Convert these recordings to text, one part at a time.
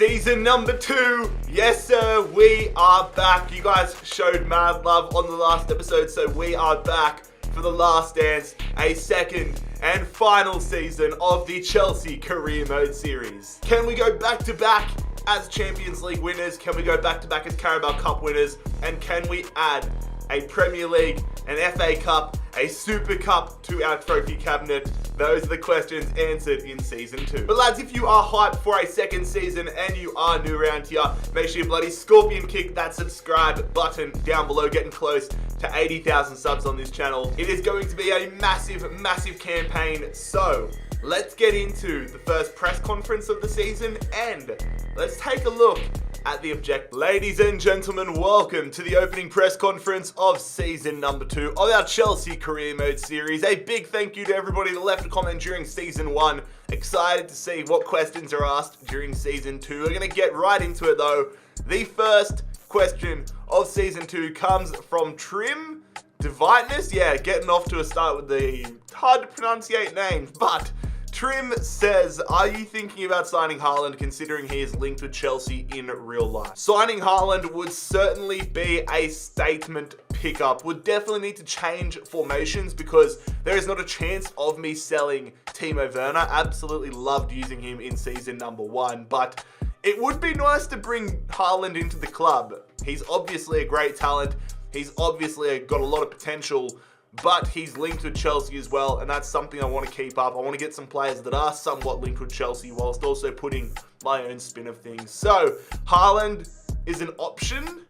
Season number 2, yes sir, we are back. You guys showed mad love on the last episode, so we are back for the last dance, a second and final season of the Chelsea Career Mode series. Can we go back to back as Champions League winners? Can we go back to back as Carabao Cup winners? And can we add a Premier League, an FA Cup, a Super Cup to our trophy cabinet? Those are the questions answered in Season 2. But lads, if you are hyped for a second season and you are new around here, make sure you bloody scorpion kick that subscribe button down below, getting close to 80,000 subs on this channel. It is going to be a massive, massive campaign, so let's get into the first press conference of the season and let's take a look at the objective. Ladies and gentlemen, welcome to the opening press conference of season number 2 of our Chelsea Career Mode series. A big thank you to everybody that left a comment during season 1. Excited to see what questions are asked during season 2. We're going to get right into it though. The first question of season 2 comes from Trim Diviteness. Yeah, getting off to a start with the hard to pronunciate names, but Trim says, are you thinking about signing Haaland considering he is linked with Chelsea in real life? Signing Haaland would certainly be a statement pickup. Would definitely need to change formations because there is not a chance of me selling Teemo Werner. Absolutely loved using him in season number 1, but it would be nice to bring Haaland into the club. He's obviously a great talent. He's obviously got a lot of potential, but he's linked with Chelsea as well, and that's something I want to keep up. I want to get some players that are somewhat linked with Chelsea whilst also putting my own spin of things. So, Haaland is an option,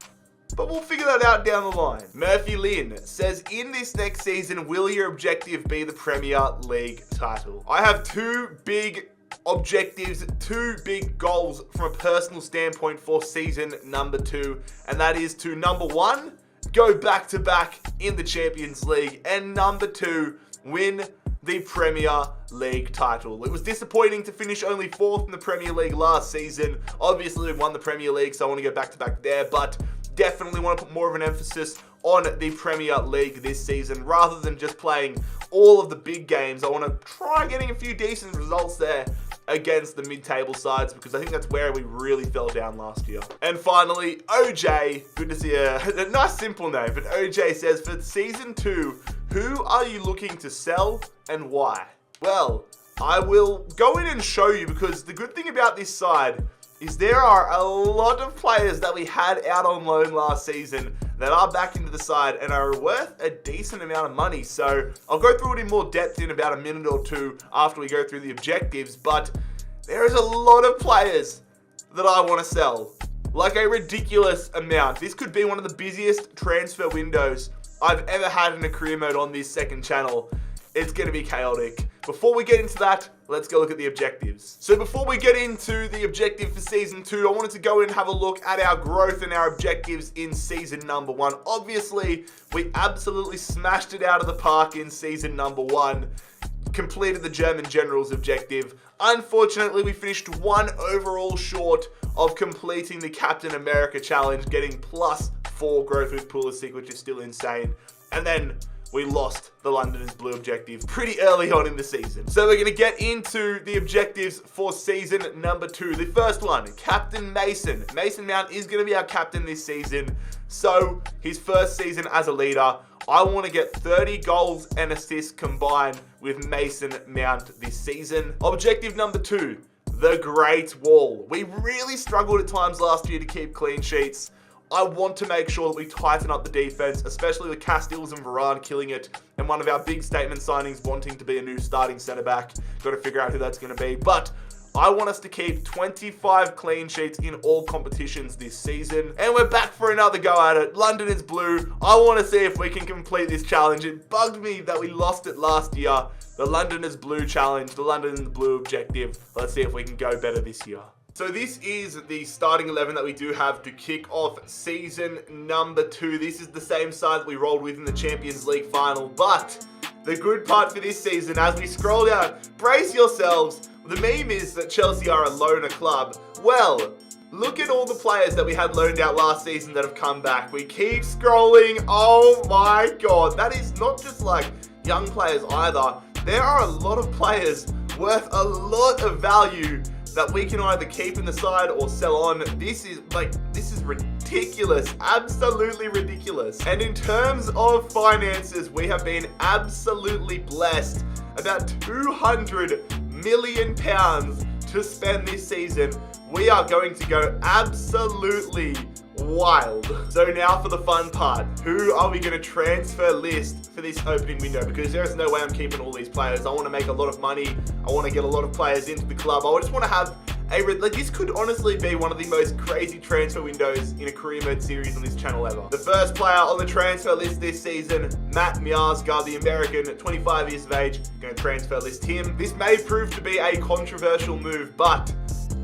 but we'll figure that out down the line. Murphy Lynn says, in this next season, will your objective be the Premier League title? I have two big objectives, two big goals from a personal standpoint for season number 2, and that is to, number 1, go back to back in the Champions League, and number 2, win the Premier League title. It was disappointing to finish only 4th in the Premier League last season. Obviously, we won the Premier League, so I want to go back to back there, but definitely want to put more of an emphasis on the Premier League this season rather than just playing all of the big games. I want to try getting a few decent results there against the mid-table sides because I think that's where we really fell down last year. And finally, OJ, good to see a nice simple name, but OJ says, for season 2, who are you looking to sell and why? Well, I will go in and show you because the good thing about this side is there are a lot of players that we had out on loan last season that are back into the side and are worth a decent amount of money. So I'll go through it in more depth in about a minute or two after we go through the objectives, but there is a lot of players that I want to sell. Like a ridiculous amount. This could be one of the busiest transfer windows I've ever had in a career mode on this second channel. It's going to be chaotic. Before we get into that, let's go look at the objectives. So before we get into the objective for season 2, I wanted to go and have a look at our growth and our objectives in season number 1. Obviously, we absolutely smashed it out of the park in season number 1. Completed the German General's objective. Unfortunately, we finished 1 overall short of completing the Captain America challenge, getting +4 growth with Pulisic, which is still insane. And then we lost the Londoners Blue objective pretty early on in the season. So we're going to get into the objectives for season number 2. The first one, Captain Mason. Mason Mount is going to be our captain this season. So his first season as a leader, I want to get 30 goals and assists combined with Mason Mount this season. Objective number 2, the Great Wall. We really struggled at times last year to keep clean sheets. I want to make sure that we tighten up the defense, especially with Castells and Varane killing it, and one of our big statement signings wanting to be a new starting centre-back. Got to figure out who that's going to be. But I want us to keep 25 clean sheets in all competitions this season. And we're back for another go at it. London is blue. I want to see if we can complete this challenge. It bugged me that we lost it last year. The London is blue challenge, the London is blue objective. Let's see if we can go better this year. So this is the starting 11 that we do have to kick off season number 2. This is the same side that we rolled with in the Champions League final. But the good part for this season, as we scroll down, brace yourselves. The meme is that Chelsea are a loaner club. Well, look at all the players that we had loaned out last season that have come back. We keep scrolling. Oh my God. That is not just like young players either. There are a lot of players worth a lot of value that we can either keep in the side or sell on. This is ridiculous, absolutely ridiculous. And in terms of finances, we have been absolutely blessed. About £200 million to spend this season. We are going to go absolutely wild. So now for the fun part. Who are we going to transfer list for this opening window? Because there's no way I'm keeping all these players. I want to make a lot of money. I want to get a lot of players into the club. I just want to have this could honestly be one of the most crazy transfer windows in a career mode series on this channel ever. The first player on the transfer list this season, Matt Miazga, the American, 25 years of age, going to transfer list him. This may prove to be a controversial move, but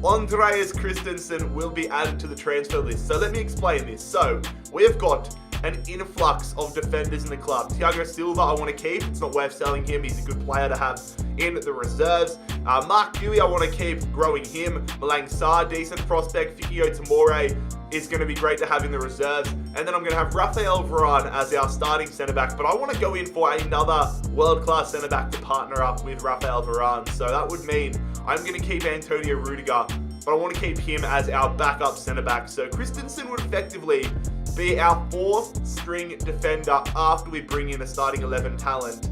Andreas Christensen will be added to the transfer list. So let me explain this. So we have got an influx of defenders in the club. Thiago Silva, I want to keep. It's not worth selling him. He's a good player to have in the reserves. Mark Dewey, I want to keep growing him. Malang Sarr, decent prospect. Fikio Tamore is going to be great to have in the reserves. And then I'm going to have Rafael Varane as our starting centre-back. But I want to go in for another world-class centre-back to partner up with Rafael Varane. So that would mean I'm going to keep Antonio Rudiger, but I want to keep him as our backup centre-back. So Christensen would effectively be our fourth string defender after we bring in a starting 11 talent.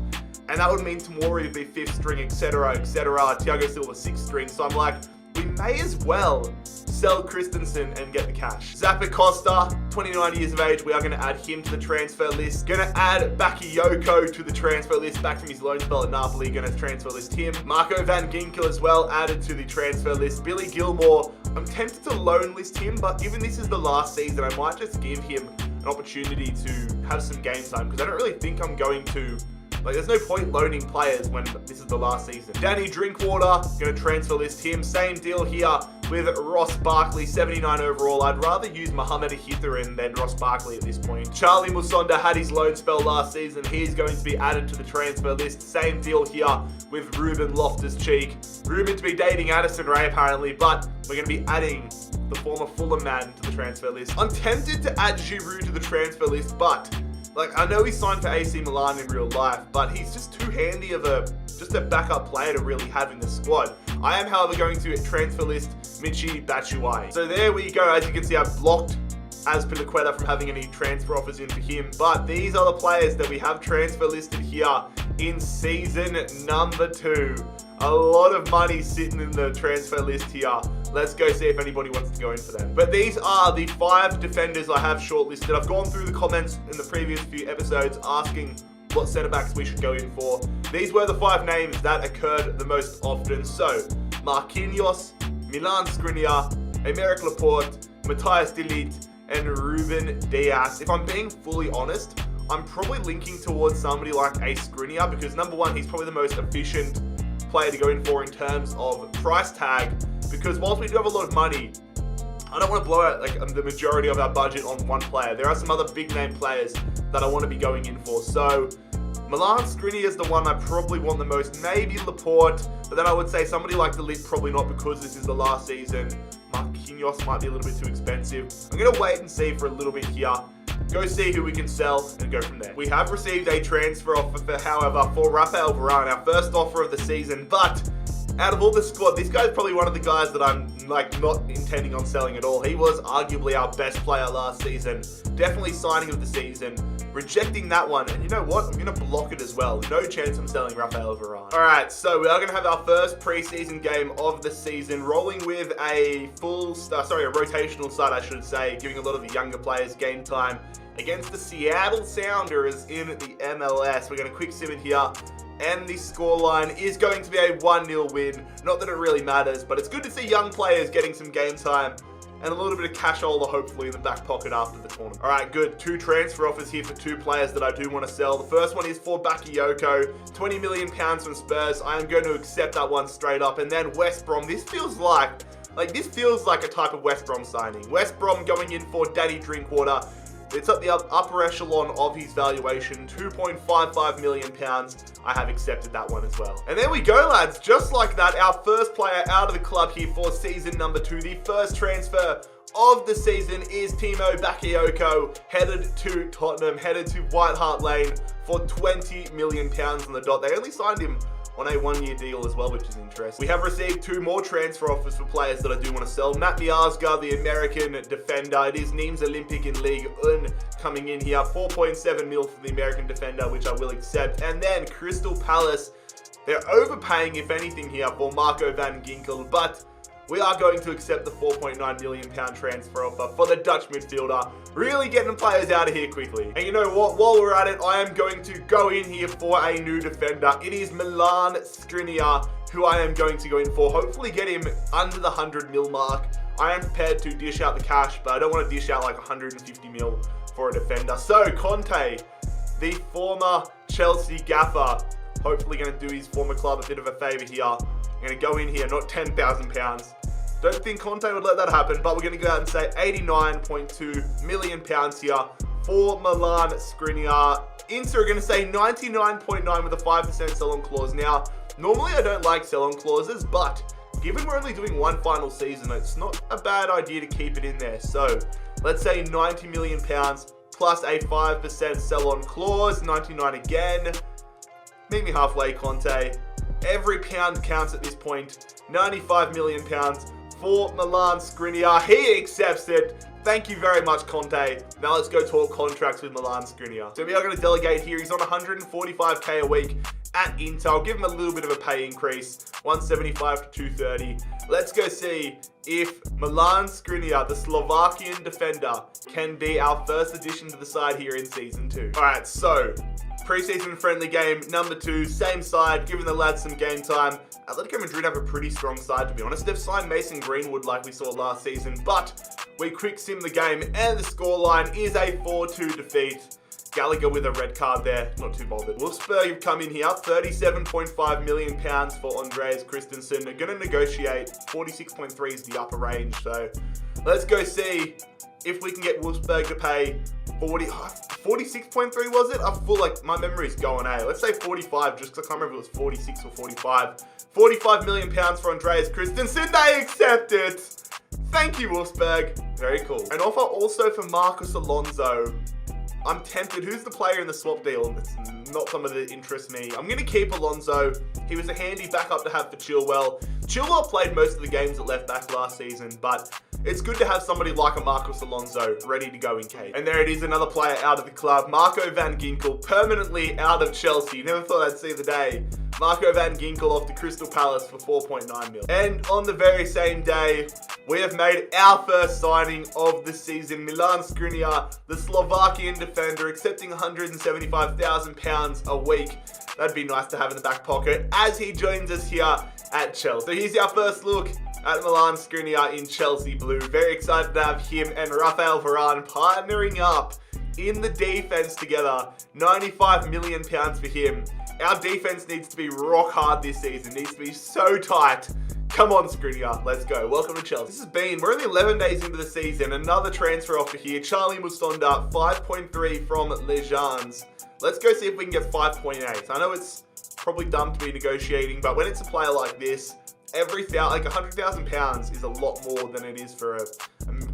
And that would mean Tamori would be fifth string, etc., etc. Thiago Silva sixth string. So I'm like, we may as well sell Christensen and get the cash. Zappa Costa, 29 years of age. We are going to add him to the transfer list. Going to add Bakayoko to the transfer list. Back from his loan spell at Napoli. Going to transfer list him. Marco van Ginkel as well added to the transfer list. Billy Gilmore, I'm tempted to loan list him, but given this is the last season, I might just give him an opportunity to have some game time because I don't really think I'm going to. There's no point loaning players when this is the last season. Danny Drinkwater, going to transfer list him. Same deal here with Ross Barkley, 79 overall. I'd rather use Mohamed Ahitharin than Ross Barkley at this point. Charlie Musonda had his loan spell last season. He's going to be added to the transfer list. Same deal here with Ruben Loftus-Cheek. Rumored to be dating Addison Rae apparently, but we're going to be adding the former Fulham man to the transfer list. I'm tempted to add Giroud to the transfer list, but I know he's signed for AC Milan in real life, but he's just too handy of a backup player to really have in the squad. I am, however, going to transfer list Michy Batshuayi. So there we go. As you can see, I've blocked Azpilicueta from having any transfer offers in for him. But these are the players that we have transfer listed here in season number 2. A lot of money sitting in the transfer list here. Let's go see if anybody wants to go in for them. But these are the 5 defenders I have shortlisted. I've gone through the comments in the previous few episodes asking what centre-backs we should go in for. These were the 5 names that occurred the most often. So, Marquinhos, Milan Skriniar, Aymeric Laporte, Matthias de Ligt, and Ruben Dias. If I'm being fully honest, I'm probably linking towards somebody like a Skriniar because number 1, he's probably the most efficient player to go in for in terms of price tag, because whilst we do have a lot of money, I don't want to blow out the majority of our budget on one player. There are some other big name players that I want to be going in for. So Milan Skriniar is the one I probably want the most. Maybe Laporte, but then I would say somebody like the Ligt probably not because this is the last season. Marquinhos might be a little bit too expensive. I'm going to wait and see for a little bit here. Go see who we can sell and go from there. We have received a transfer offer, however, for Rafael Varane, our first offer of the season. But out of all the squad, this guy's probably one of the guys that I'm not intending on selling at all. He was arguably our best player last season. Definitely signing of the season. Rejecting that one. And you know what? I'm going to block it as well. No chance I'm selling Rafael Varane. Alright, so we are going to have our first preseason game of the season. Rolling with a rotational side, I should say. Giving a lot of the younger players game time against the Seattle Sounders in the MLS. We're going to quick sim it here. And the scoreline is going to be a 1-0 win. Not that it really matters, but it's good to see young players getting some game time and a little bit of cashola hopefully in the back pocket after the tournament. Alright, good. 2 transfer offers here for 2 players that I do want to sell. The first one is for Bakayoko. £20 million from Spurs. I am going to accept that one straight up. And then West Brom. This feels like a type of West Brom signing. West Brom going in for Danny Drinkwater. It's at the upper echelon of his valuation, £2.55 million. I have accepted that one as well. And there we go, lads. Just like that, our first player out of the club here for season number 2. The first transfer of the season is Teemo Bakayoko, headed to Tottenham, headed to White Hart Lane for £20 million on the dot. They only signed him on a 1-year deal as well, which is interesting. We have received 2 more transfer offers for players that I do want to sell. Matt Miazga, the American defender. It is Nîmes Olympique in Ligue 1 coming in here. 4.7 mil for the American defender, which I will accept. And then Crystal Palace, they're overpaying, if anything, here for Marco van Ginkel, but we are going to accept the £4.9 million transfer offer for the Dutch midfielder. Really getting players out of here quickly. And you know what? While we're at it, I am going to go in here for a new defender. It is Milan Skriniar, who I am going to go in for. Hopefully get him under the 100 mil mark. I am prepared to dish out the cash, but I don't want to dish out like 150 mil for a defender. So Conte, the former Chelsea gaffer, hopefully going to do his former club a bit of a favour here. I'm going to go in here, not £10,000. Don't think Conte would let that happen, but we're going to go out and say £89.2 million here for Milan Skriniar. Inter are going to say 99.9 with a 5% sell-on clause. Now, normally I don't like sell-on clauses, but given we're only doing 1 final season, it's not a bad idea to keep it in there. So let's say £90 million plus a 5% sell-on clause, 99 again. Meet me halfway, Conte. Every pound counts at this point. £95 million for Milan Skriniar. He accepts it. Thank you very much, Conte. Now let's go talk contracts with Milan Skriniar. So we are going to delegate here. He's on 145k a week at Inter. I'll give him a little bit of a pay increase. 175 to 230. Let's go see if Milan Skriniar, the Slovakian defender, can be our first addition to the side here in Season 2. Alright, so preseason friendly game number 2, same side, giving the lads some game time. Atletico Madrid have a pretty strong side, to be honest. They've signed Mason Greenwood like we saw last season, but we quick sim the game and the scoreline is a 4-2 defeat. Gallagher with a red card there, not too bothered. Wolfsburg have come in here, £37.5 million for Andreas Christensen. They're going to negotiate. 46.3 is the upper range, so let's go see if we can get Wolfsburg to pay 46.3 was it? I feel like my memory's going, Let's say 45, just because I can't remember if it was 46 or 45. £45 million for Andreas Christensen. They accept it. Thank you, Wolfsburg. Very cool. An offer also for Marcus Alonso. I'm tempted. Who's the player in the swap deal? It's not someone that interests me. I'm going to keep Alonso. He was a handy backup to have for Chilwell. Chilwell played most of the games at left back last season, but it's good to have somebody like a Marcus Alonso ready to go in case. And there it is, another player out of the club. Marco van Ginkel, permanently out of Chelsea. Never thought I'd see the day. Marco van Ginkel off to Crystal Palace for 4.9 mil. And on the very same day, we have made our first signing of the season. Milan Skriniar, the Slovakian defender, accepting £175,000 a week. That'd be nice to have in the back pocket as he joins us here at Chelsea. So here's our first look at Milan Skriniar in Chelsea blue. Very excited to have him and Rafael Varane partnering up in the defense together. £95 million for him. Our defense needs to be rock hard this season. Needs to be so tight. Come on, Skriniar. Let's go. Welcome to Chelsea. We're only 11 days into the season. Another transfer offer here. Charlie Musonda, 5.3 from Legends. Let's go see if we can get 5.8. I know it's probably dumb to be negotiating, but when it's a player like this, like £100,000 is a lot more than it is for a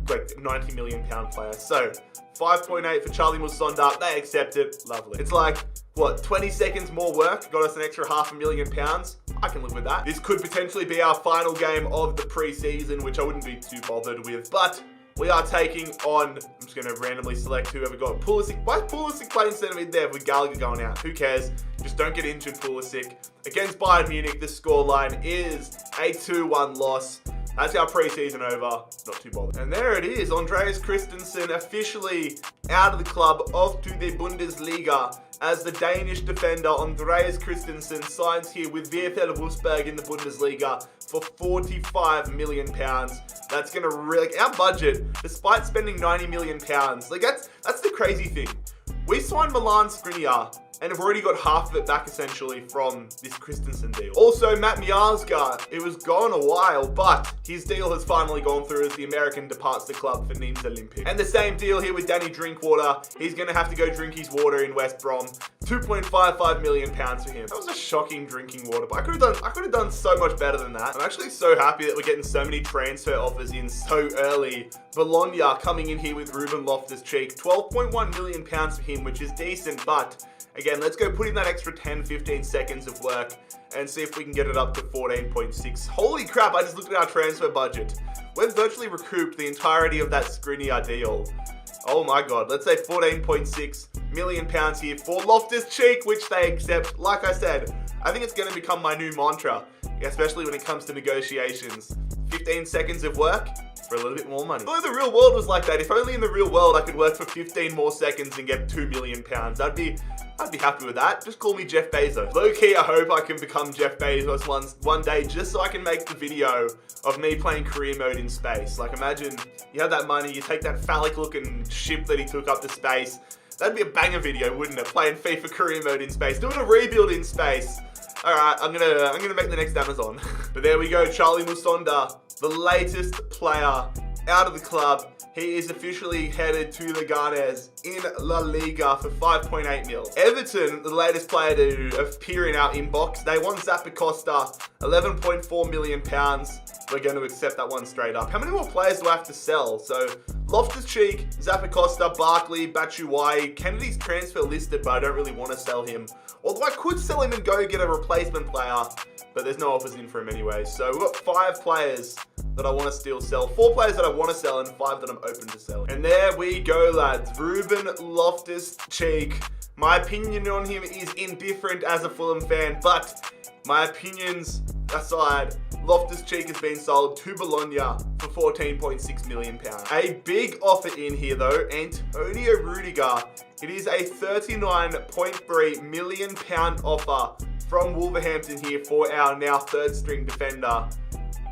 like £90 million player. So 5.8 for Charlie Musonda. They accept it. Lovely. It's like, what, 20 seconds more work? Got us an extra £500,000. I can live with that. This could potentially be our final game of the preseason, which I wouldn't be too bothered with, but we are taking on, I'm just going to randomly select whoever got Pulisic. Why is Pulisic playing centre mid there with Gallagher going out? Who cares? Just don't get injured, Pulisic. Against Bayern Munich, the scoreline is a 2-1 loss. That's our preseason over. Not too bothered. And there it is. Andreas Christensen officially out of the club, off to the Bundesliga, as the Danish defender Andreas Christensen signs here with VfL Wolfsburg in the Bundesliga for £45 million. That's going to really, our budget, despite spending £90 million, like that's the crazy thing. We signed Milan Skriniar and have already got half of it back essentially from this Christensen deal. Also, Matt Miazga, it was gone a while, but his deal has finally gone through as the American departs the club for Nîmes Olympique. And the same deal here with Danny Drinkwater. He's going to have to go drink his water in West Brom. £2.55 million for him. That was a shocking drinking water, but I could have done so much better than that. I'm actually so happy that we're getting so many transfer offers in so early. Bologna coming in here with Ruben Loftus-Cheek. £12.1 million for him, which is decent, but again, Again, let's go put in that extra 10-15 seconds of work and see if we can get it up to 14.6. Holy crap, I just looked at our transfer budget. We've virtually recouped the entirety of that Skriniar deal. Oh my god, let's say 14.6 million pounds here for Loftus-Cheek, which they accept. Like I said, I think it's going to become my new mantra, especially when it comes to negotiations. 15 seconds of work for a little bit more money. If only the real world was like that. If only in the real world I could work for 15 more seconds and get 2 million pounds. I'd be happy with that. Just call me Jeff Bezos. Low-key, I hope I can become Jeff Bezos one day just so I can make the video of me playing career mode in space. Like, imagine you have that money, you take that phallic-looking ship that he took up to space. That'd be a banger video, wouldn't it? Playing FIFA career mode in space, doing a rebuild in space. Alright, I'm gonna make the next Amazon. But there we go, Charlie Musonda, the latest player out of the club. He is officially headed to the Gunners in La Liga for 5.8 mil. Everton, the latest player to appear in our inbox, they want Zappacosta, 11.4 million pounds. We're going to accept that one straight up. How many more players do I have to sell? So, Loftus-Cheek, Zappacosta, Barkley, Batshuayi. Kennedy's transfer listed, but I don't really want to sell him. Although I could sell him and go get a replacement player, but there's no offers in for him anyway. So we've got 5 players that I want to still sell, 4 players that I want to sell, and 5 that I'm open to selling. And there we go, lads. Ruben Loftus-Cheek. My opinion on him is indifferent as a Fulham fan, but my opinions aside, Loftus-Cheek has been sold to Bologna for 14.6 million pounds. A big offer in here though, Antonio Rudiger. It is a 39.3 million pound offer from Wolverhampton here for our now 3rd string defender.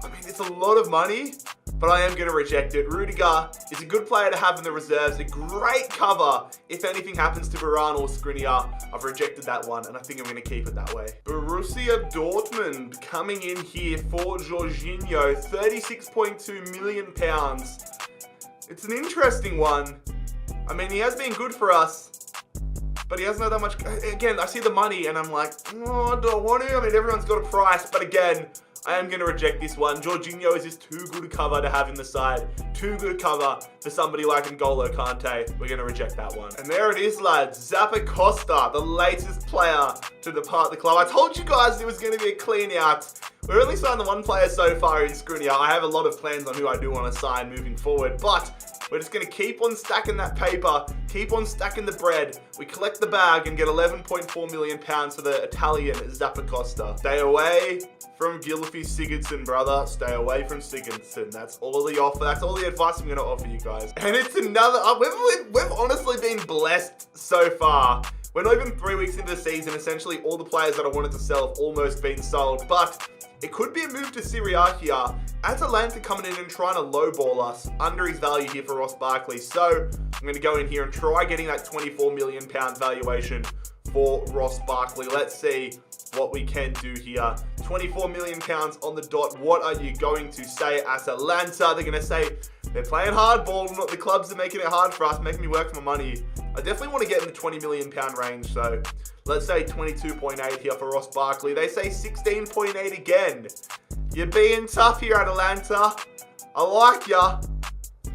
I mean, it's a lot of money, but I am going to reject it. Rudiger is a good player to have in the reserves, a great cover if anything happens to Varane or Skriniar. I've rejected that one, and I think I'm going to keep it that way. Borussia Dortmund coming in here for Jorginho, 36.2 million pounds. It's an interesting one. I mean, he has been good for us, but he hasn't had that much. Again, I see the money, and I'm like, oh, I don't want to. I mean, everyone's got a price, but again, I am going to reject this one. Jorginho is just too good a cover to have in the side. Too good cover for somebody like N'Golo Kante. We're going to reject that one. And there it is, lads. Zappacosta, the latest player to depart the club. I told you guys it was going to be a clean out. We've only signed the one player so far in Skriniar. I have a lot of plans on who I do want to sign moving forward, but we're just going to keep on stacking that paper, keep on stacking the bread. We collect the bag and get 11.4 million pounds for the Italian Zappacosta. Stay away from Gylfi Sigurdsson, brother. Stay away from Sigurdsson. That's all the offer. That's all the advice I'm going to offer you guys. And it's another... we've honestly been blessed so far. We're not even 3 weeks into the season. Essentially, all the players that I wanted to sell have almost been sold. But it could be a move to Serie A here. Atalanta coming in and trying to lowball us under his value here for Ross Barkley. So I'm going to go in here and try getting that 24 million pound valuation for Ross Barkley. Let's see what we can do here. 24 million pounds on the dot. What are you going to say, Atalanta? They're going to say they're playing hardball. The clubs are making it hard for us, making me work for my money. I definitely want to get in the 20 million pound range. So let's say 22.8 here for Ross Barkley. They say 16.8 again. You're being tough here, Atalanta. I like ya,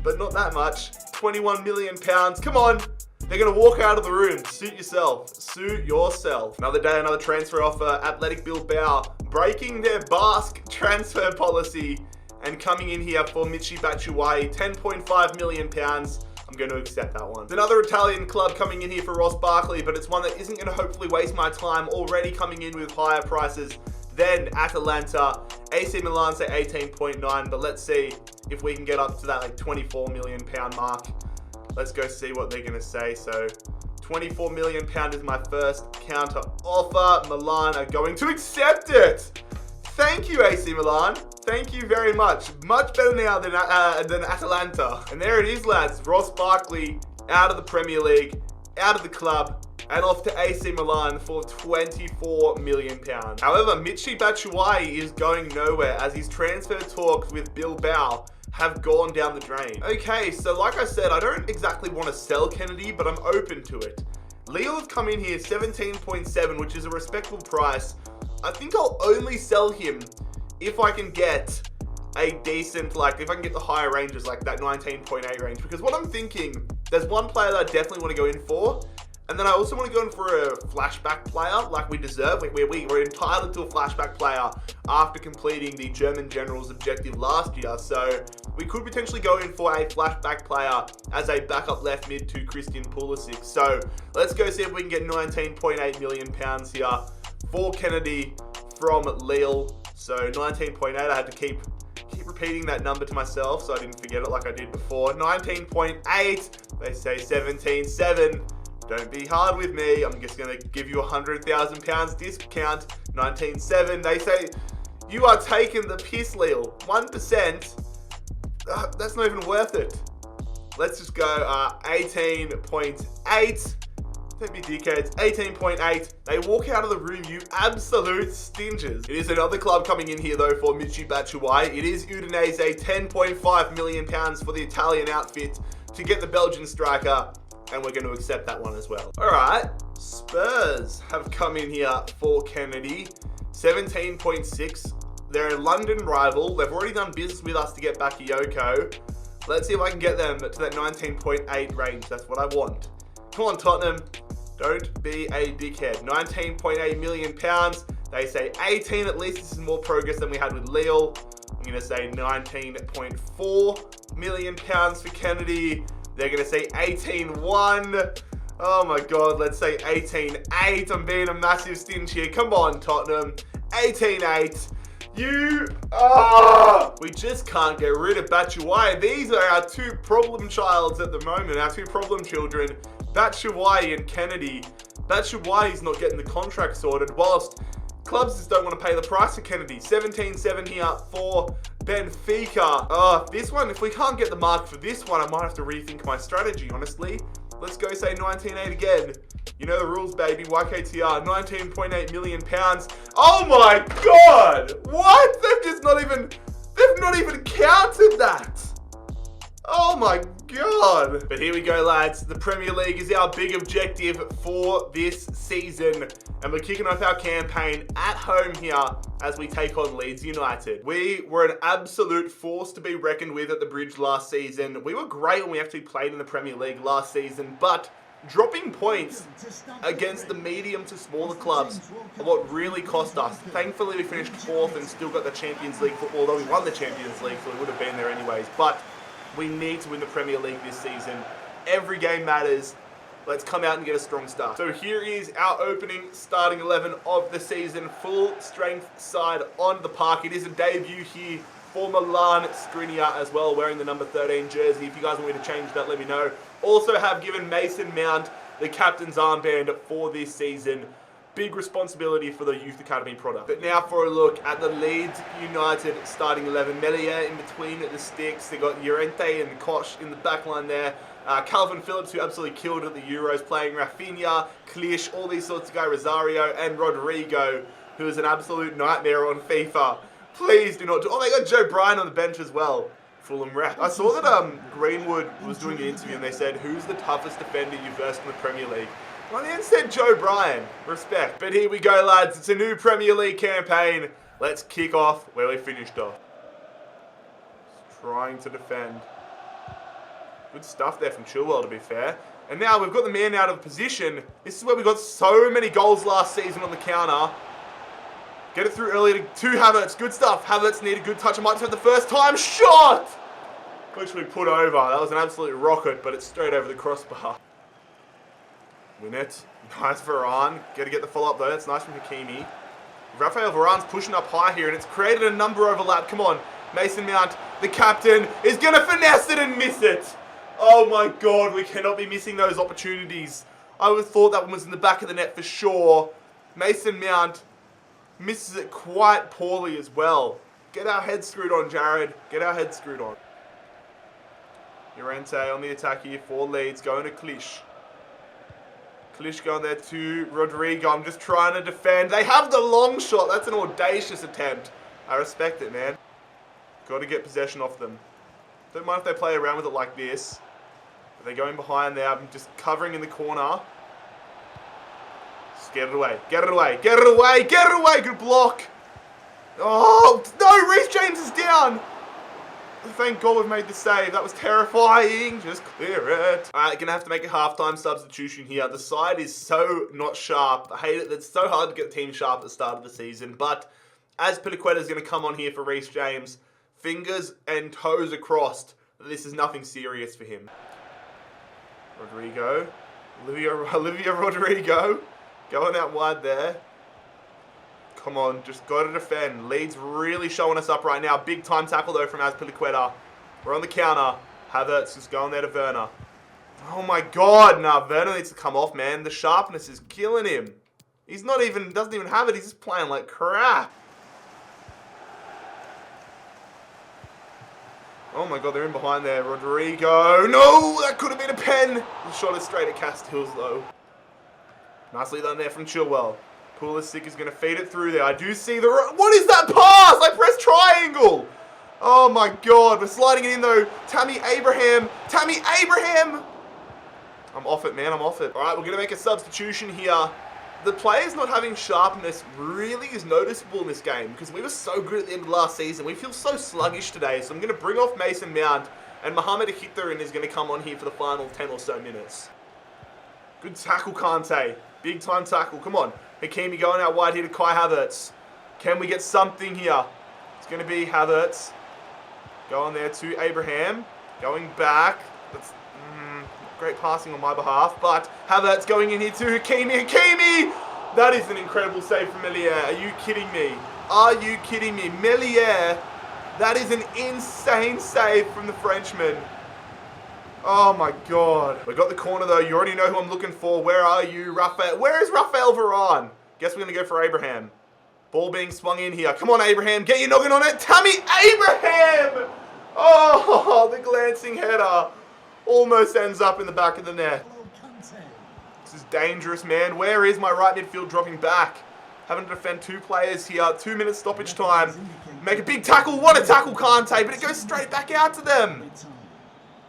but not that much. 21 million pounds. Come on. They're going to walk out of the room. Suit yourself. Suit yourself. Another day, another transfer offer. Athletic Bilbao breaking their Basque transfer policy and coming in here for Michy Batshuayi. 10.5 million pounds. I'm going to accept that one. It's another Italian club coming in here for Ross Barkley, but it's one that isn't going to hopefully waste my time, already coming in with higher prices than Atalanta. AC Milan say 18.9, but let's see if we can get up to that like 24 million pound mark. Let's go see what they're going to say. So 24 million pound is my first counter offer. Milan are going to accept it. Thank you, AC Milan. Thank you very much. Much better now than Atalanta. And there it is, lads. Ross Barkley out of the Premier League, out of the club, and off to AC Milan for 24 million pounds. However, Michy Batshuayi is going nowhere as his transfer talks with Bilbao have gone down the drain. Okay, so like I said, I don't exactly want to sell Kennedy, but I'm open to it. Lille have come in here 17.7, which is a respectable price. I think I'll only sell him if I can get a decent, if I can get the higher ranges, like that 19.8 range. Because what I'm thinking, there's one player that I definitely want to go in for, And then I also want to go in for a flashback player like we deserve. We're entitled to a flashback player after completing the German General's objective last year. So we could potentially go in for a flashback player as a backup left mid to Christian Pulisic. So let's go see if we can get £19.8 million here for Kennedy from Lille. So 19.8, I had to keep repeating that number to myself so I didn't forget it like I did before. 19.8, they say 17.7. Don't be hard with me. I'm just going to give you £100,000 discount. 19.7, they say you are taking the piss, Lille. 1%, that's not even worth it. Let's just go 18.8. Don't be dickheads. 18.8. They walk out of the room, you absolute stingers. It is another club coming in here though for Michy Batshuayi. It is Udinese, £10.5 million for the Italian outfit to get the Belgian striker, and we're going to accept that one as well. All right, Spurs have come in here for Kennedy, 17.6. They're a London rival. They've already done business with us to get Bakayoko. Let's see if I can get them to that 19.8 range. That's what I want. Come on, Tottenham. Don't be a dickhead. £19.8 million. They say 18. At least this is more progress than we had with Lille. I'm going to say £19.4 million for Kennedy. They're going to say 18.1. Oh my God, let's say 18.8. I'm being a massive stinge here. Come on, Tottenham. 18.8. We just can't get rid of Batshuayi. These are our two problem childs at the moment, our two problem children, Batshuayi and Kennedy. Batshuayi's not getting the contract sorted, whilst clubs just don't want to pay the price for Kennedy. 17.7 here for Benfica. This one, if we can't get the mark for this one, I might have to rethink my strategy, honestly. Let's go say 19.8 again. You know the rules, baby. YKTR, £19.8 million. Oh my God! What? They've not even counted that. Oh my God. But here we go, lads. The Premier League is our big objective for this season. And we're kicking off our campaign at home here as we take on Leeds United. We were an absolute force to be reckoned with at the Bridge last season. We were great when we actually played in the Premier League last season, but dropping points against the medium to smaller clubs are what really cost us. Thankfully, we finished 4th and still got the Champions League football, although we won the Champions League, so we would have been there anyways. But we need to win the Premier League this season. Every game matters. Let's come out and get a strong start. So here is our opening starting 11 of the season. Full strength side on the park. It is a debut here for Milan Skriniar as well, wearing the number 13 jersey. If you guys want me to change that, let me know. Also have given Mason Mount the captain's armband for this season. Big responsibility for the Youth Academy product. But now for a look at the Leeds United starting 11. Melia in between the sticks. They got Llorente and Koch in the back line there. Calvin Phillips, who absolutely killed at the Euros, playing Rafinha, Klish, all these sorts of guys, Rosario, and Rodrigo, who is an absolute nightmare on FIFA. Please do not do... Oh, they got Joe Bryan on the bench as well. Fulham rep. I saw that Greenwood was doing an interview and they said, who's the toughest defender you've versed in the Premier League? Well, they said Joe Bryan. Respect. But here we go, lads. It's a new Premier League campaign. Let's kick off where we finished off. Just trying to defend. Good stuff there from Chilwell, to be fair. And now we've got the man out of position. This is where we got so many goals last season on the counter. Get it through early to Havertz. Good stuff. Havertz needed a good touch. I might have the first time shot. Literally put over. That was an absolute rocket, but it's straight over the crossbar. Win it. Nice Varane. Got to get the follow-up though. That's nice from Hakimi. Rafael Varane's pushing up high here, and it's created a number overlap. Come on. Mason Mount, the captain, is going to finesse it and miss it. Oh my God, we cannot be missing those opportunities. I would have thought that one was in the back of the net for sure. Mason Mount misses it quite poorly as well. Get our heads screwed on, Jared. Get our heads screwed on. Llorente on the attack here for Leeds, going to Klish. Klish going there to Rodrigo. I'm just trying to defend. They have the long shot. That's an audacious attempt. I respect it, man. Got to get possession off them. Don't mind if they play around with it like this. But they're going behind there. I'm just covering in the corner. Just get it away. Get it away. Get it away. Get it away. Good block. Oh, no. Reece James is down. Thank God we've made the save. That was terrifying. Just clear it. All right, gonna have to make a halftime substitution here. The side is so not sharp. I hate it. It's so hard to get the team sharp at the start of the season. But as Pilaqueta's gonna come on here for Reece James, fingers and toes are crossed that this is nothing serious for him. Rodrigo. Olivia Rodrigo. Going out wide there. Come on, just got to defend. Leeds really showing us up right now. Big time tackle though from Pilaqueta. We're on the counter. Havertz just going there to Werner. Oh my God, nah, Werner needs to come off, man. The sharpness is killing him. He's not even, doesn't even have it. He's just playing like crap. Oh my God, they're in behind there. Rodrigo. No, that could have been a pen. The shot is straight at Castells though. Nicely done there from Chilwell. Pulisic is going to feed it through there. I do see the... What is that pass? I pressed triangle. Oh my God. We're sliding it in though. Tammy Abraham. Tammy Abraham. I'm off it, man. I'm off it. All right, we're going to make a substitution here. The players not having sharpness really is noticeable in this game because we were so good at the end of last season. We feel so sluggish today. So I'm going to bring off Mason Mount and Mohamed Akhitarin is going to come on here for the final 10 or so minutes. Good tackle, Kante. Big time tackle. Come on. Hakimi going out wide here to Kai Havertz. Can we get something here? It's going to be Havertz. Going there to Abraham. Going back. That's great passing on my behalf. But Havertz going in here to Hakimi. Hakimi! That is an incredible save from Melier. Are you kidding me? Are you kidding me? Melier. That is an insane save from the Frenchman. Oh my God. We got the corner though. You already know who I'm looking for. Where are you, Raphael? Where is Raphael Varane? Guess we're going to go for Abraham. Ball being swung in here. Come on, Abraham. Get your noggin on it. Tammy Abraham! Oh, the glancing header almost ends up in the back of the net. This is dangerous, man. Where is my right midfield dropping back? Having to defend two players here. 2 minutes stoppage time. Make a big tackle. What a tackle, Kante. But it goes straight back out to them.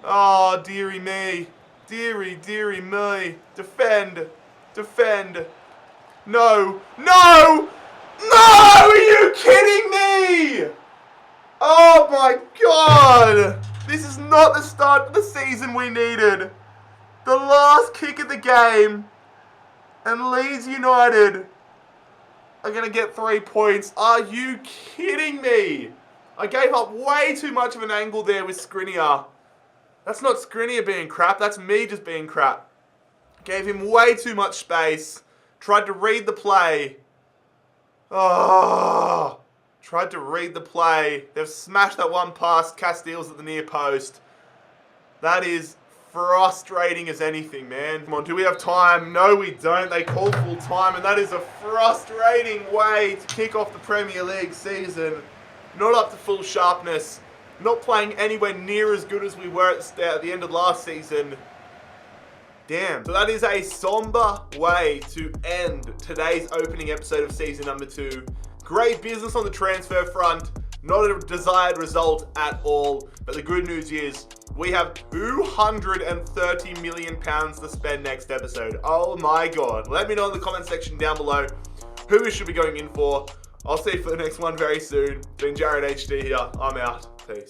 Oh, dearie me. Dearie me. Defend. Defend. No. No! No! Are you kidding me? Oh my God. This is not the start of the season we needed. The last kick of the game. And Leeds United are going to get 3 points. Are you kidding me? I gave up way too much of an angle there with Skriniar. That's not Skriniar being crap. That's me just being crap. Gave him way too much space. Tried to read the play. Oh, tried to read the play. They've smashed that one past Castells at the near post. That is frustrating as anything, man. Come on, do we have time? No, we don't. They call full time, and that is a frustrating way to kick off the Premier League season. Not up to full sharpness. Not playing anywhere near as good as we were at the end of last season. Damn. So that is a somber way to end today's opening episode of season number 2. Great business on the transfer front. Not a desired result at all. But the good news is we have £230 million to spend next episode. Oh my God. Let me know in the comment section down below who we should be going in for. I'll see you for the next one very soon. Been Jared HD here. I'm out.